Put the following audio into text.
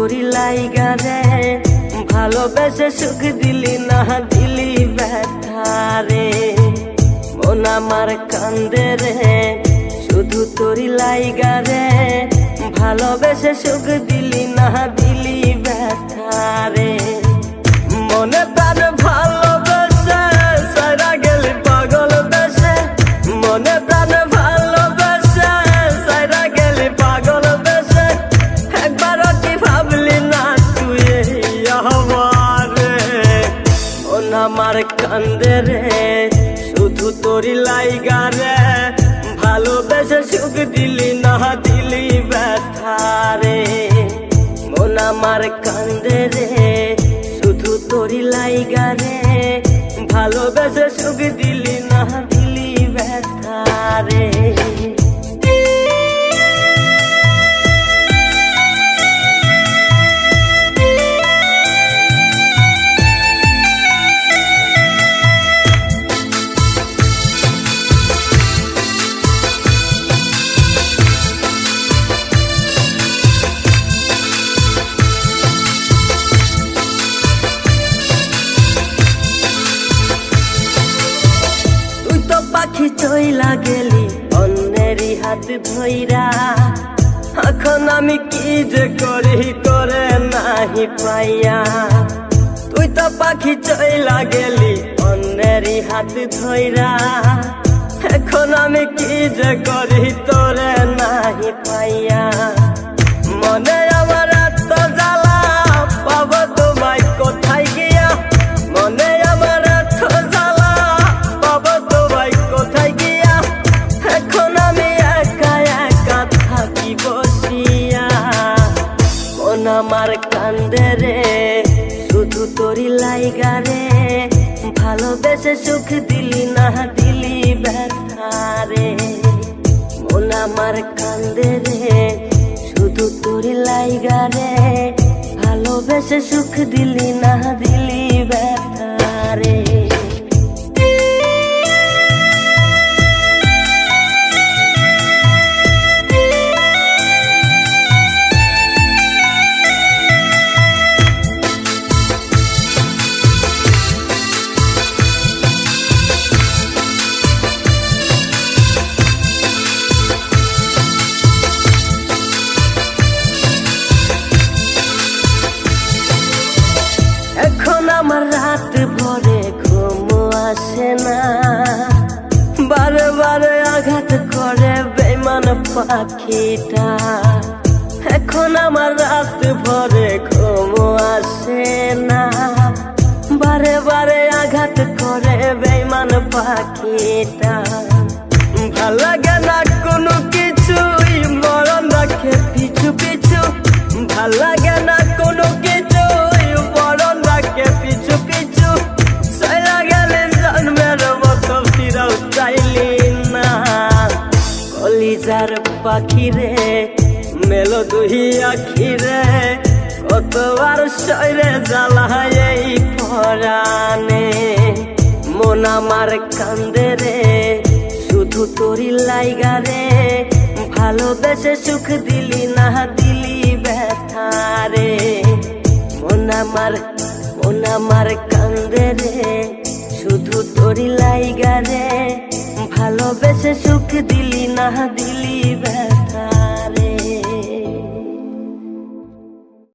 তোরি লাইগা রে ভালোবেসে সুখ দিলি না দিলি ব্যথা রে মন আমার কান্দে রে শুধু তোরি লাইগা রে ভালোবেসে সুখ দিলি না দিলি ব্যথা রে মনে প্রাণ ভালোবেসে সারা গেলি পাগল বেসে মনে প্রাণ ভালোবেসে সারা গেলি পাগল বেসে একবার কি ভাবলি না তুই আমারে মন আমার কান্দে রে শুধু তোরি লাইগা রে ভালোবেসে সুখ দিলি না দিলি ব্যথা রে মন আমার কান্দে রে শুধু তোরি লাইগা রে ভালোবেসে সুখ দিলি না দিলি ব্যথা রে পাখি চইলা গেলি অন্যেরই হাত ধইরা এখন আমি কি যে করি করে নাহি পাইয়া তুই তো পাখি চইলা গেলি অন্যেরই হাত ধইরা এখন আমি কি যে করি তোরে নাহি পাইয়া মনে আমার এত জ্বালা পাবো তোমায় কোথায় গিয়া মনে আমার এত জ্বালা পাবো তোমায় কোথায় গিয়া এখন আমি একা একা থাকি বসিয়া মন আমার কান্দে রে শুধু তোরি লাইগা রে ভালোবেসে সুখ দিলি না দিলি ব্যথা রে মন আমার কান্দে রে শুধু তোরি লাইগা রে ভালোবেসে সুখ দিলি না দিলি ব্যথা রে এখন আমার রাত ভরে ঘুম আসে না বারে বারে আঘাত করে বেঈমান পাখিটা এখন আমার রাত ভরে ঘুম আসে না বারে বারে আঘাত করে বেঈমান পাখিটা ভাল লাগে না কোনো কিছুই মরণ রাখে পিছু পিছু ভাল লাগে না কোনো কিছুই মরণ রাখে পিছু পিছু সারা গেলে জন্মের মতো ফিরাও চাইলি না কলিজার পাখি রে মেলো দুই আখি রে কতবার শরীরে জ্বালায় এই পরাণে মন আমার কান্দে রে শুধু তোরি লাইগা রে ভালোবেসে সুখ দিলি না দিলি ব্যথা রে মন আমার কান্দে রে শুধু তোরি লাইগা রে ভালোবেসে সুখ দিলি না দিলি ব্যথা